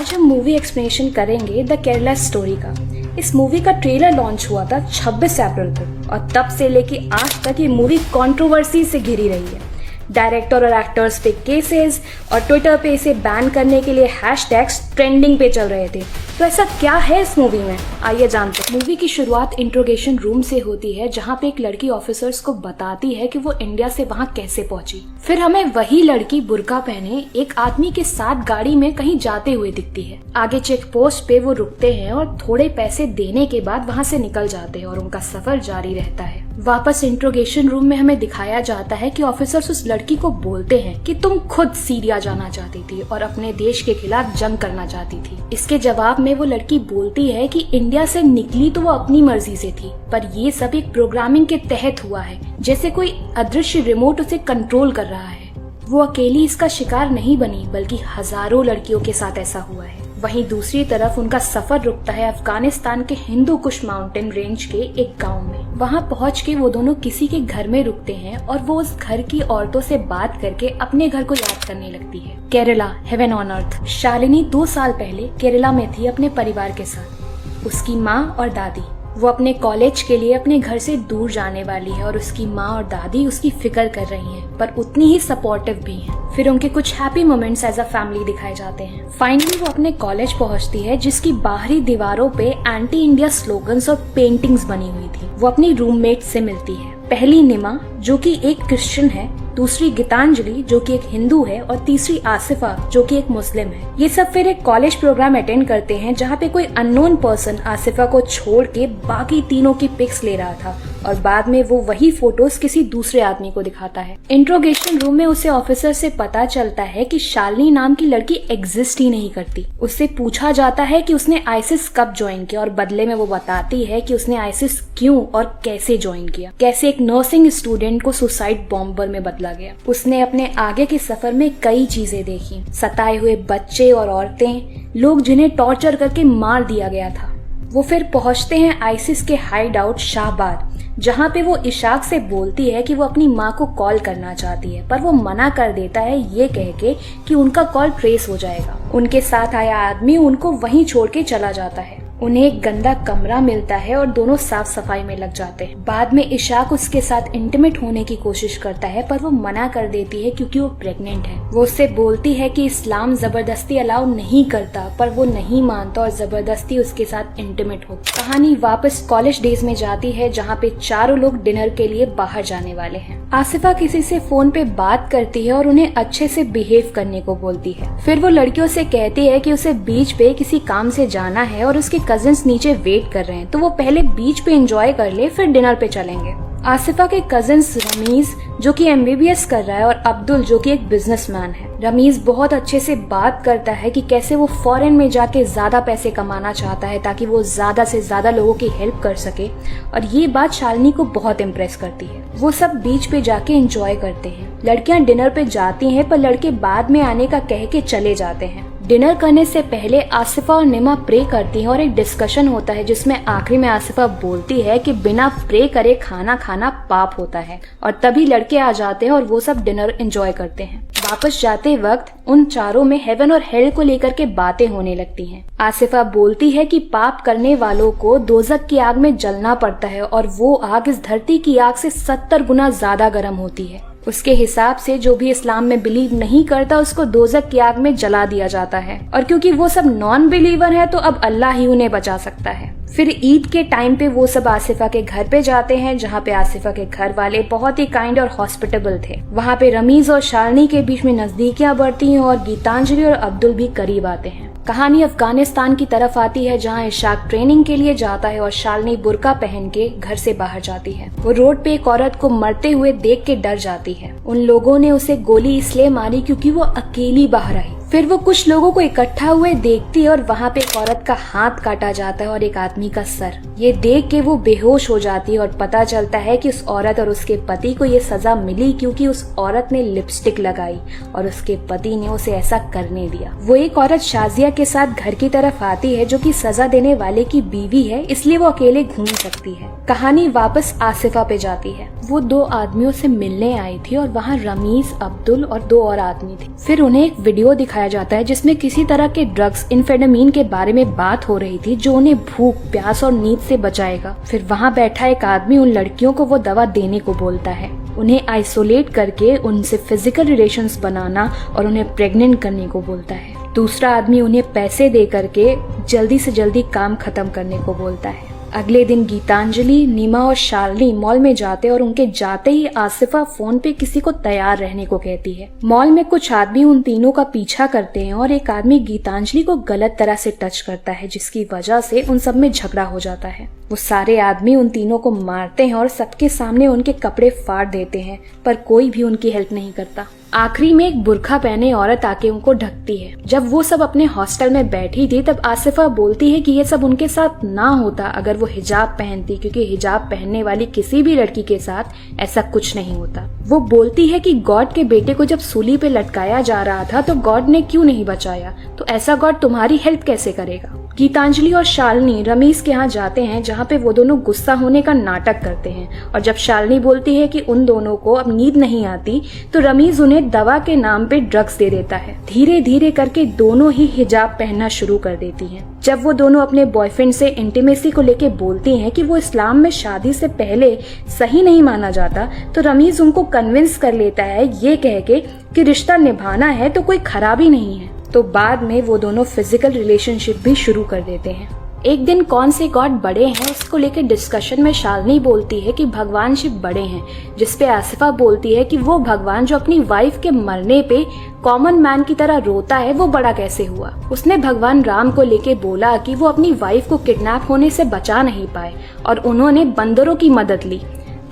आज हम movie explanation करेंगे द केरला स्टोरी का। इस मूवी का ट्रेलर लॉन्च हुआ था 26 अप्रैल को और तब से लेके आज तक ये मूवी कंट्रोवर्सी से घिरी रही है। डायरेक्टर और एक्टर्स पे केसेस और ट्विटर पे इसे बैन करने के लिए हैशटैग्स ट्रेंडिंग पे चल रहे थे। तो ऐसा क्या है इस मूवी में, आइए जानते हैं। मूवी की शुरुआत इंट्रोगेशन रूम से होती है जहाँ पे एक लड़की ऑफिसर्स को बताती है कि वो इंडिया से वहाँ कैसे पहुंची। फिर हमें वही लड़की बुर्का पहने एक आदमी के साथ गाड़ी में कहीं जाते हुए दिखती है। आगे चेक पोस्ट पे वो रुकते हैं और थोड़े पैसे देने के बाद वहाँ से निकल जाते हैं और उनका सफर जारी रहता है। वापस इंट्रोगेशन रूम में हमें दिखाया जाता है कि ऑफिसर्स उस लड़की को बोलते हैं कि तुम खुद सीरिया जाना चाहती थी और अपने देश के खिलाफ जंग करना चाहती थी। इसके जवाब में वो लड़की बोलती है कि इंडिया से निकली तो वो अपनी मर्जी से थी, पर ये सब एक प्रोग्रामिंग के तहत हुआ है, जैसे कोई अदृश्य रिमोट उसे कंट्रोल कर रहा है। वो अकेली इसका शिकार नहीं बनी, बल्कि हजारों लड़कियों के साथ ऐसा हुआ है। वहीं दूसरी तरफ उनका सफर रुकता है अफगानिस्तान के हिंदू कुश माउंटेन रेंज के एक गांव में। वहां पहुंच के वो दोनों किसी के घर में रुकते हैं और वो उस घर की औरतों से बात करके अपने घर को याद करने लगती है। Kerala, heaven on earth. Shalini 2 साल पहले केरला में थी अपने परिवार के साथ, उसकी माँ और दादी। वो अपने कॉलेज के लिए अपने घर से दूर जाने वाली है और उसकी माँ और दादी उसकी फिक्र कर रही हैं, पर उतनी ही सपोर्टिव भी हैं। फिर उनके कुछ happy moments as a family दिखाए जाते हैं। फाइनली वो अपने कॉलेज पहुंचती है जिसकी बाहरी दीवारों पे एंटी इंडिया स्लोगन्स और पेंटिंग्स बनी हुई थी। वो अपनी रूममेट से मिलती है, पहली निमा जो कि एक क्रिश्चियन है, दूसरी गीतांजलि जो कि एक हिंदू है और तीसरी आसिफा जो कि एक मुस्लिम है। ये सब फिर एक कॉलेज प्रोग्राम अटेंड करते हैं जहाँ पे कोई अननोन पर्सन आसिफा को छोड़ के बाकी तीनों की पिक्स ले रहा था और बाद में वो वही फोटोज किसी दूसरे आदमी को दिखाता है। इंट्रोगेशन रूम में उसे ऑफिसर से पता चलता है कि शालिनी नाम की लड़की एग्जिस्ट ही नहीं करती। उससे पूछा जाता है कि उसने आईसिस कब ज्वाइन किया और बदले में वो बताती है कि उसने आईसिस क्यों और कैसे ज्वाइन किया, कैसे एक नर्सिंग स्टूडेंट को सुसाइड बॉम्बर में बदला गया। उसने अपने आगे के सफर में कई चीजें देखी, सताए हुए बच्चे और औरतें, लोग जिन्हें टॉर्चर करके मार दिया गया था। वो फिर पहुंचते हैं आईसिस के हाइड आउट शाहबाद, जहाँ पे वो इशाक से बोलती है कि वो अपनी माँ को कॉल करना चाहती है, पर वो मना कर देता है ये कह के कि उनका कॉल ट्रेस हो जाएगा। उनके साथ आया आदमी उनको वहीं छोड़ के चला जाता है। उन्हें एक गंदा कमरा मिलता है और दोनों साफ सफाई में लग जाते हैं। बाद में इशाक उसके साथ इंटीमेट होने की कोशिश करता है, पर वो मना कर देती है क्योंकि वो प्रेग्नेंट है। वो उससे बोलती है कि इस्लाम जबरदस्ती अलाउ नहीं करता, पर वो नहीं मानता और जबरदस्ती उसके साथ इंटीमेट हो। कहानी वापस कॉलेज डेज में जाती है जहाँ पे चारों लोग डिनर के लिए बाहर जाने वाले हैं। आसिफा किसी से फोन पे बात करती है और उन्हें अच्छे से बिहेव करने को बोलती है। फिर वो लड़कियों से कहती है कि उसे बीच पे किसी काम से जाना है और उसके कजिन्स नीचे वेट कर रहे हैं, तो वो पहले बीच पे एंजॉय कर ले, फिर डिनर पे चलेंगे। आसिफा के कजिन्स रमीज जो कि MBBS कर रहा है और अब्दुल जो कि एक बिजनेसमैन है। रमीज बहुत अच्छे से बात करता है कि कैसे वो फॉरेन में जाके ज्यादा पैसे कमाना चाहता है ताकि वो ज्यादा से ज्यादा लोगों की हेल्प कर सके, और ये बात शालिनी को बहुत इम्प्रेस करती है। वो सब बीच पे जाके एंजॉय करते हैं। लड़कियां डिनर पे जाती हैं, पर लड़के बाद में आने का कह के चले जाते हैं। डिनर करने से पहले आसिफा और निमा प्रे करती हैं और एक डिस्कशन होता है जिसमें आखिरी में आसिफा बोलती है कि बिना प्रे करे खाना खाना पाप होता है, और तभी लड़के आ जाते हैं और वो सब डिनर एंजॉय करते हैं। वापस जाते वक्त उन चारों में हेवन और हेल को लेकर के बातें होने लगती हैं। आसिफा बोलती है कि पाप करने वालों को दोजक की आग में जलना पड़ता है और वो आग इस धरती की आग से 70 गुना ज्यादा गर्म होती है। उसके हिसाब से जो भी इस्लाम में बिलीव नहीं करता उसको दोजक की आग में जला दिया जाता है, और क्योंकि वो सब नॉन बिलीवर है तो अब अल्लाह ही उन्हें बचा सकता है। फिर ईद के टाइम पे वो सब आसिफा के घर पे जाते हैं जहाँ पे आसिफा के घर वाले बहुत ही काइंड और हॉस्पिटेबल थे। वहाँ पे रमीज और शालिनी के बीच में नजदीकियां बढ़ती हैं और गीतांजलि और अब्दुल भी करीब आते हैं। कहानी अफगानिस्तान की तरफ आती है जहाँ इशाक ट्रेनिंग के लिए जाता है और शालिनी बुर्का पहन के घर से बाहर जाती है। वो रोड पे एक औरत को मरते हुए देख के डर जाती है। उन लोगों ने उसे गोली इसलिए मारी क्योंकि वो अकेली बाहर आई। फिर वो कुछ लोगों को इकट्ठा हुए देखती है और वहाँ पे एक औरत का हाथ काटा जाता है और एक आदमी का सर। ये देख के वो बेहोश हो जाती है और पता चलता है कि उस औरत और उसके पति को ये सजा मिली क्योंकि उस औरत ने लिपस्टिक लगाई और उसके पति ने उसे ऐसा करने दिया। वो एक औरत शाजिया के साथ घर की तरफ आती है जो कि सजा देने वाले की बीवी है, इसलिए वो अकेले घूम सकती है। कहानी वापस आसिफा पे जाती है। वो 2 आदमियों से मिलने आई थी और वहाँ रमीज, अब्दुल और 2 और आदमी थे। फिर उन्हें एक वीडियो दिखाया जाता है जिसमें किसी तरह के ड्रग्स एम्फेटामिन के बारे में बात हो रही थी जो उन्हें भूख, प्यास और नींद से बचाएगा। फिर वहाँ बैठा एक आदमी उन लड़कियों को वो दवा देने को बोलता है, उन्हें आइसोलेट करके उनसे फिजिकल रिलेशंस बनाना और उन्हें प्रेग्नेंट करने को बोलता है। दूसरा आदमी उन्हें पैसे दे करके जल्दी से जल्दी काम खत्म करने को बोलता है। अगले दिन गीतांजलि, नीमा और शालिनी मॉल में जाते और उनके जाते ही आसिफा फोन पे किसी को तैयार रहने को कहती है। मॉल में कुछ आदमी उन तीनों का पीछा करते हैं और एक आदमी गीतांजलि को गलत तरह से टच करता है जिसकी वजह से उन सब में झगड़ा हो जाता है। वो सारे आदमी उन तीनों को मारते हैं और सबके सामने उनके कपड़े फाड़ देते हैं, पर कोई भी उनकी हेल्प नहीं करता। आखिरी में एक बुर्खा पहने औरत आके उनको ढकती है। जब वो सब अपने हॉस्टल में बैठी थी तब आसिफा बोलती है कि ये सब उनके साथ ना होता अगर वो हिजाब पहनती, क्योंकि हिजाब पहनने वाली किसी भी लड़की के साथ ऐसा कुछ नहीं होता। वो बोलती है कि गॉड के बेटे को जब सूली पे लटकाया जा रहा था तो गॉड ने क्यों नहीं बचाया, तो ऐसा गॉड तुम्हारी हेल्प कैसे करेगा। गीतांजलि और शालिनी रमीज के यहाँ जाते हैं जहाँ पे वो दोनों गुस्सा होने का नाटक करते हैं और जब शालिनी बोलती है कि उन दोनों को अब नींद नहीं आती तो रमीज उन्हें दवा के नाम पे ड्रग्स दे देता है। धीरे धीरे करके दोनों ही हिजाब पहनना शुरू कर देती हैं। जब वो दोनों अपने बॉयफ्रेंड से इंटीमेसी को लेके बोलती हैं कि वो इस्लाम में शादी से पहले सही नहीं माना जाता तो रमीज उनको कन्विंस कर लेता है ये कह के कि रिश्ता निभाना है तो कोई खराबी नहीं है। तो बाद में वो दोनों फिजिकल रिलेशनशिप भी शुरू कर देते हैं। एक दिन कौन से गॉड बड़े हैं उसको लेकर डिस्कशन में शालिनी बोलती है कि भगवान शिव बड़े हैं, जिसपे आसिफा बोलती है कि वो भगवान जो अपनी वाइफ के मरने पे कॉमन मैन की तरह रोता है वो बड़ा कैसे हुआ। उसने भगवान राम को लेके बोला कि वो अपनी वाइफ को किडनैप होने से बचा नहीं पाए और उन्होंने बंदरों की मदद ली।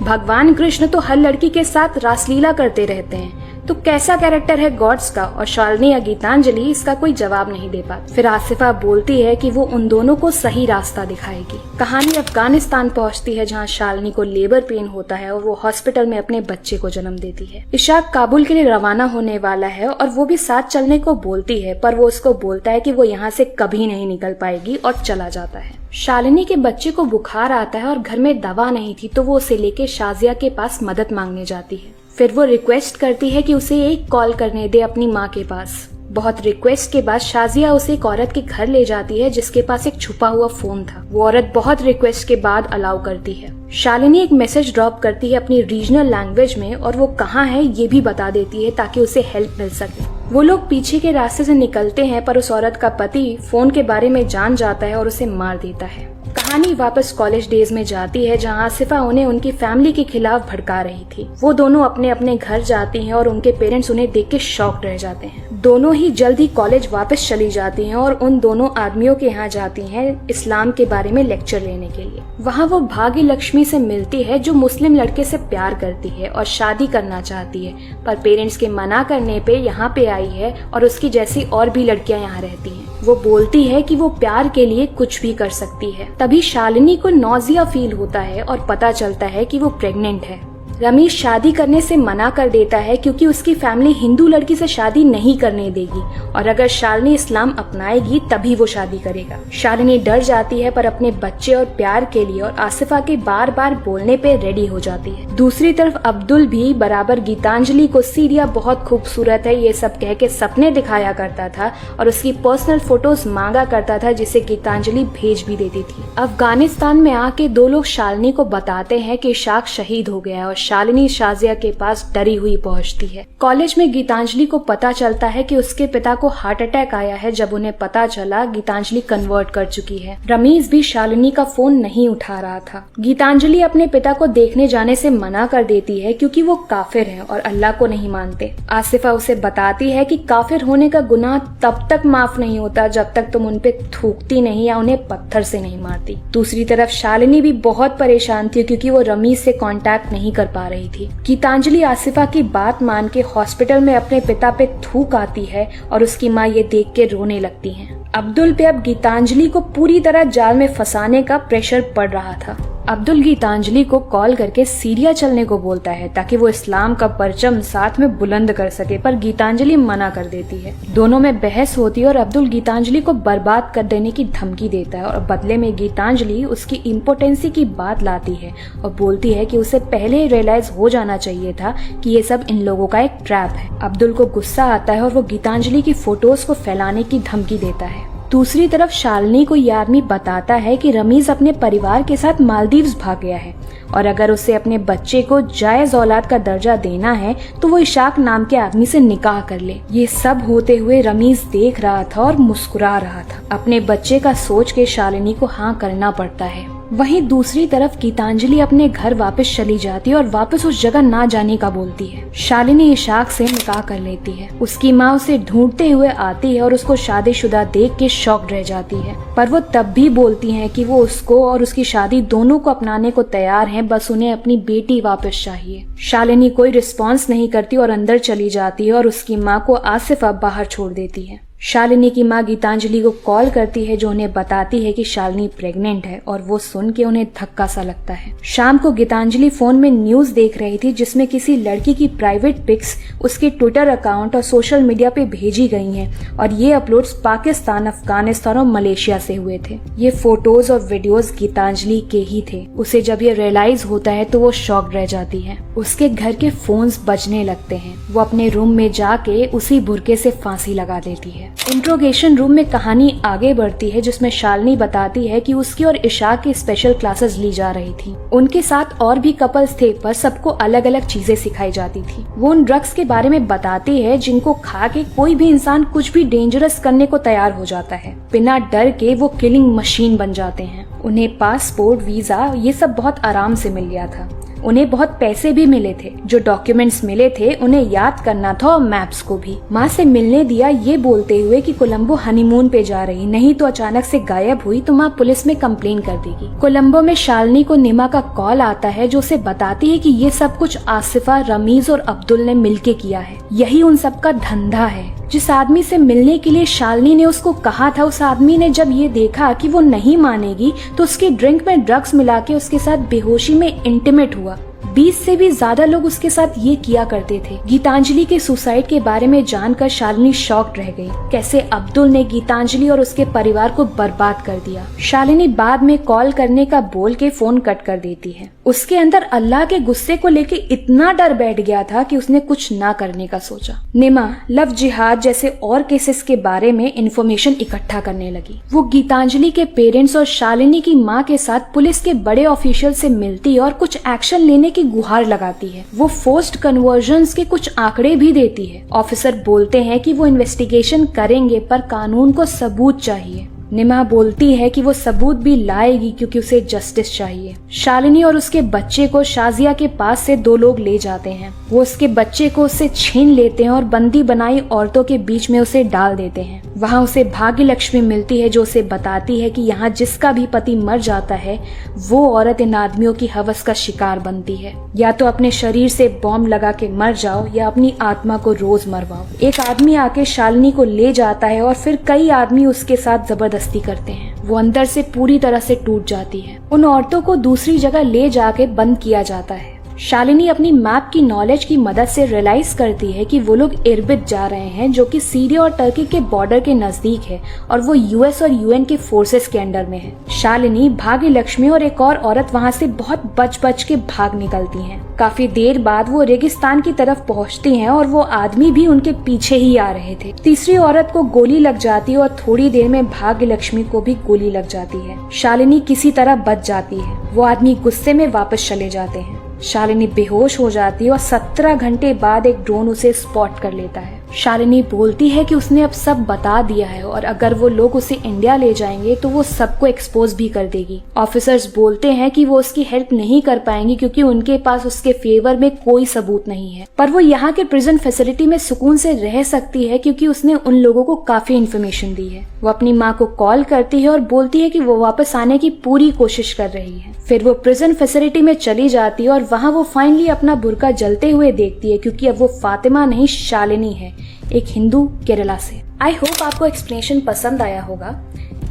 भगवान कृष्ण तो हर लड़की के साथ रासलीला करते रहते हैं, तो कैसा कैरेक्टर है गॉड्स का। और शालिनी या गीतांजलि इसका कोई जवाब नहीं दे पाती। फिर आसिफा बोलती है कि वो उन दोनों को सही रास्ता दिखाएगी। कहानी अफगानिस्तान पहुंचती है जहां शालिनी को लेबर पेन होता है और वो हॉस्पिटल में अपने बच्चे को जन्म देती है। इशाक काबुल के लिए रवाना होने वाला है और वो भी साथ चलने को बोलती है, पर वो उसको बोलता है कि वो यहाँ से कभी नहीं निकल पाएगी और चला जाता है। शालिनी के बच्चे को बुखार आता है और घर में दवा नहीं थी तो वो उसे लेके शाजिया के पास मदद मांगने जाती है। फिर वो रिक्वेस्ट करती है कि उसे एक कॉल करने दे अपनी माँ के पास। बहुत रिक्वेस्ट के बाद शाजिया उसे एक औरत के घर ले जाती है जिसके पास एक छुपा हुआ फोन था। वो औरत बहुत रिक्वेस्ट के बाद अलाउ करती है। शालिनी एक मैसेज ड्रॉप करती है अपनी रीजनल लैंग्वेज में और वो कहाँ है ये भी बता देती है ताकि उसे हेल्प मिल सके। वो लोग पीछे के रास्ते से निकलते हैं पर उस औरत का पति फोन के बारे में जान जाता है और उसे मार देता है। कहानी वापस कॉलेज डेज में जाती है जहां आसिफा उन्हें उनकी फैमिली के खिलाफ भड़का रही थी। वो दोनों अपने अपने घर जाती हैं और उनके पेरेंट्स उन्हें देख के शॉक्ड रह जाते हैं। दोनों ही जल्द ही कॉलेज वापस चली जाती हैं और उन दोनों आदमियों के यहाँ जाती हैं इस्लाम के बारे में लेक्चर लेने के लिए। वहाँ वो भाग्य लक्ष्मी से मिलती है जो मुस्लिम लड़के से प्यार करती है और शादी करना चाहती है, पर पेरेंट्स के मना करने पे यहाँ पे आई है और उसकी जैसी और भी लड़कियां यहाँ रहती हैं। वो बोलती है कि वो प्यार के लिए कुछ भी कर सकती है। तभी शालिनी को नौजिया फील होता है और पता चलता है कि वो प्रेग्नेंट है। रमीज शादी करने से मना कर देता है क्योंकि उसकी फैमिली हिंदू लड़की से शादी नहीं करने देगी और अगर शालिनी इस्लाम अपनाएगी तभी वो शादी करेगा। शालिनी डर जाती है पर अपने बच्चे और प्यार के लिए और आसिफा के बार बार बोलने पे रेडी हो जाती है। दूसरी तरफ अब्दुल भी बराबर गीतांजलि को सीरिया बहुत खूबसूरत है ये सब कह के सपने दिखाया करता था और उसकी पर्सनल फोटोज मांगा करता था जिसे गीतांजलि भेज भी देती थी। अफगानिस्तान में आके 2 लोग शालिनी को बताते हैं कि इशाक शहीद हो गया और शालिनी शाजिया के पास डरी हुई पहुंचती है। कॉलेज में गीतांजलि को पता चलता है कि उसके पिता को हार्ट अटैक आया है। जब उन्हें पता चला गीतांजलि कन्वर्ट कर चुकी है। रमीज भी शालिनी का फोन नहीं उठा रहा था। गीतांजलि अपने पिता को देखने जाने से मना कर देती है क्योंकि वो काफिर हैं और अल्लाह को नहीं मानते। आसिफा उसे बताती है कि काफिर होने का गुनाह तब तक माफ नहीं होता जब तक तुम उन पे थूकती नहीं या उन्हें पत्थर से नहीं मारती। दूसरी तरफ शालिनी भी बहुत परेशान थी क्योंकि वो रमीज से कांटेक्ट नहीं कर पा रही थी। गीतांजलि आसिफा की बात मान के हॉस्पिटल में अपने पिता पे थूक आती है और उसकी माँ ये देख के रोने लगती है। अब्दुल पे अब गीतांजलि को पूरी तरह जाल में फंसाने का प्रेशर पड़ रहा था। अब्दुल गीतांजलि को कॉल करके सीरिया चलने को बोलता है ताकि वो इस्लाम का परचम साथ में बुलंद कर सके, पर गीतांजलि मना कर देती है। दोनों में बहस होती है और अब्दुल गीतांजलि को बर्बाद कर देने की धमकी देता है और बदले में गीतांजलि उसकी इम्पोर्टेंसी की बात लाती है और बोलती है कि उसे पहले रियलाइज हो जाना चाहिए था कि ये सब इन लोगों का एक ट्रैप है। अब्दुल को गुस्सा आता है और वो गीतांजलि की फोटोज को फैलाने की धमकी देता है। दूसरी तरफ शालिनी को ये आदमी बताता है कि रमीज अपने परिवार के साथ मालदीव्स भाग गया है और अगर उसे अपने बच्चे को जायज औलाद का दर्जा देना है तो वो इशाक नाम के आदमी से निकाह कर ले। ये सब होते हुए रमीज देख रहा था और मुस्कुरा रहा था। अपने बच्चे का सोच के शालिनी को हाँ करना पड़ता है। वहीं दूसरी तरफ गीतांजलि अपने घर वापस चली जाती है और वापस उस जगह ना जाने का बोलती है। शालिनी इशाक से निकाह कर लेती है। उसकी माँ उसे ढूंढते हुए आती है और उसको शादीशुदा देख के शॉक्ड रह जाती है, पर वो तब भी बोलती है कि वो उसको और उसकी शादी दोनों को अपनाने को तैयार हैं, बस उन्हें अपनी बेटी वापस चाहिए। शालिनी कोई रिस्पॉन्स नहीं करती और अंदर चली जाती है और उसकी माँ को आसिफा बाहर छोड़ देती है। शालिनी की माँ गीतांजलि को कॉल करती है जो उन्हें बताती है कि शालिनी प्रेग्नेंट है और वो सुन के उन्हें धक्का सा लगता है। शाम को गीतांजलि फोन में न्यूज देख रही थी जिसमें किसी लड़की की प्राइवेट पिक्स उसके ट्विटर अकाउंट और सोशल मीडिया पे भेजी गई हैं और ये अपलोड्स पाकिस्तान, अफगानिस्तान और मलेशिया से हुए थे। ये फोटोज और वीडियोज गीतांजलि के ही थे। उसे जब ये रियलाइज होता है तो वो शॉक्ड रह जाती है। उसके घर के फोन्स बजने लगते हैं। वो अपने रूम में जाके उसी बुरके से फांसी लगा देती है। इंट्रोगेशन रूम में कहानी आगे बढ़ती है जिसमें शालिनी बताती है कि उसकी और इशाक की स्पेशल क्लासेस ली जा रही थी। उनके साथ और भी कपल्स थे पर सबको अलग अलग चीजें सिखाई जाती थी। वो उन ड्रग्स के बारे में बताती है जिनको खा के कोई भी इंसान कुछ भी डेंजरस करने को तैयार हो जाता है। बिना डर के वो किलिंग मशीन बन जाते हैं। उन्हें पासपोर्ट, वीजा ये सब बहुत आराम से मिल गया था। उन्हें बहुत पैसे भी मिले थे। जो डॉक्यूमेंट्स मिले थे उन्हें याद करना था और मैप्स को भी। माँ से मिलने दिया ये बोलते हुए कि कोलंबो हनीमून पे जा रही, नहीं तो अचानक से गायब हुई तो माँ पुलिस में कंप्लेन कर देगी। कोलंबो में शालिनी को निमा का कॉल आता है जो उसे बताती है कि ये सब कुछ आसिफा, रमीज और अब्दुल ने मिलके किया है। यही उन सब का धंधा है। जिस आदमी से मिलने के लिए शालिनी ने उसको कहा था, उस आदमी ने जब ये देखा कि वो नहीं मानेगी तो उसकी ड्रिंक में ड्रग्स मिला के उसके साथ बेहोशी में इंटीमेट हुआ। 20 से भी ज्यादा लोग उसके साथ ये किया करते थे। गीतांजलि के सुसाइड के बारे में जानकर शालिनी शॉक्ड रह गई। कैसे अब्दुल ने गीतांजलि और उसके परिवार को बर्बाद कर दिया। शालिनी बाद में कॉल करने का बोल के फोन कट कर देती है। उसके अंदर अल्लाह के गुस्से को लेके इतना डर बैठ गया था कि उसने कुछ ना करने का सोचा। निमा लव जिहाद जैसे और केसेस के बारे में इंफॉर्मेशन इकट्ठा करने लगी। वो गीतांजलि के पेरेंट्स और शालिनी की माँ के साथ पुलिस के बड़े ऑफिशियल से मिलती और कुछ एक्शन लेने की गुहार लगाती है। वो फोर्स्ड कन्वर्जन्स के कुछ आंकड़े भी देती है। ऑफिसर बोलते हैं कि वो इन्वेस्टिगेशन करेंगे पर कानून को सबूत चाहिए। निमा बोलती है कि वो सबूत भी लाएगी क्योंकि उसे जस्टिस चाहिए। शालिनी और उसके बच्चे को शाजिया के पास से 2 लोग ले जाते हैं। वो उसके बच्चे को उससे छीन लेते हैं और बंदी बनाई औरतों के बीच में उसे डाल देते हैं। वहाँ उसे भाग्य लक्ष्मी मिलती है जो उसे बताती है कि यहाँ जिसका भी पति मर जाता है वो औरत इन आदमियों की हवस का शिकार बनती है। या तो अपने शरीर से बॉम्ब लगा के मर जाओ या अपनी आत्मा को रोज मरवाओ। एक आदमी आके शालिनी को ले जाता है और फिर कई आदमी उसके साथ जबरदस्ती करते हैं। वो अंदर से पूरी तरह से टूट जाती है। उन औरतों को दूसरी जगह ले जाके बंद किया जाता है। शालिनी अपनी मैप की नॉलेज की मदद से रियलाइज करती है कि वो लोग इरबिद जा रहे हैं जो कि सीरिया और टर्की के बॉर्डर के नजदीक है और वो यूएस और यूएन के फोर्सेस के अंडर में है। शालिनी, भाग्य लक्ष्मी और एक और औरत वहाँ से बहुत बच के भाग निकलती हैं। काफी देर बाद वो रेगिस्तान की तरफ पहुँचती हैं और वो आदमी भी उनके पीछे ही आ रहे थे। तीसरी औरत को गोली लग जाती है और थोड़ी देर में भाग्य लक्ष्मी को भी गोली लग जाती है। शालिनी किसी तरह बच जाती है। वो आदमी गुस्से में वापस चले जाते हैं। शालिनी बेहोश हो जाती है और 17 घंटे बाद एक ड्रोन उसे स्पॉट कर लेता है। शालिनी बोलती है कि उसने अब सब बता दिया है और अगर वो लोग उसे इंडिया ले जाएंगे तो वो सबको एक्सपोज भी कर देगी। ऑफिसर्स बोलते हैं कि वो उसकी हेल्प नहीं कर पाएंगी क्योंकि उनके पास उसके फेवर में कोई सबूत नहीं है, पर वो यहाँ के प्रिजन फैसिलिटी में सुकून से रह सकती है क्योंकि उसने उन लोगों को काफी इन्फॉर्मेशन दी है। वो अपनी माँ को कॉल करती है और बोलती है कि वो वापस आने की पूरी कोशिश कर रही है। फिर वो प्रिजन फैसिलिटी में चली जाती है और वहाँ वो फाइनली अपना बुर्का जलते हुए देखती है क्योंकि अब वो फातिमा नहीं शालिनी है, एक हिंदू केरला से। आई होप आपको एक्सप्लेनेशन पसंद आया होगा।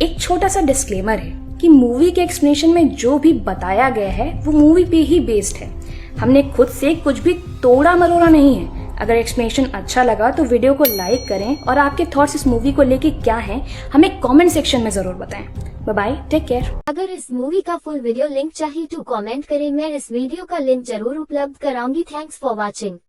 एक छोटा सा डिस्क्लेमर है, कि मूवी के एक्सप्लेनेशन में जो भी बताया गया है वो मूवी पे ही बेस्ड है। हमने खुद से कुछ भी तोड़ा मरोड़ा नहीं है। अगर एक्सप्लेनेशन अच्छा लगा तो वीडियो को लाइक करें और आपके थॉट्स इस मूवी को लेके क्या हैं हमें कमेंट सेक्शन में जरूर बताएं। Bye bye, take care. अगर इस मूवी का फुल वीडियो लिंक चाहिए तो कमेंट करें, मैं इस वीडियो का लिंक जरूर उपलब्ध कराऊंगी। Thanks for watching.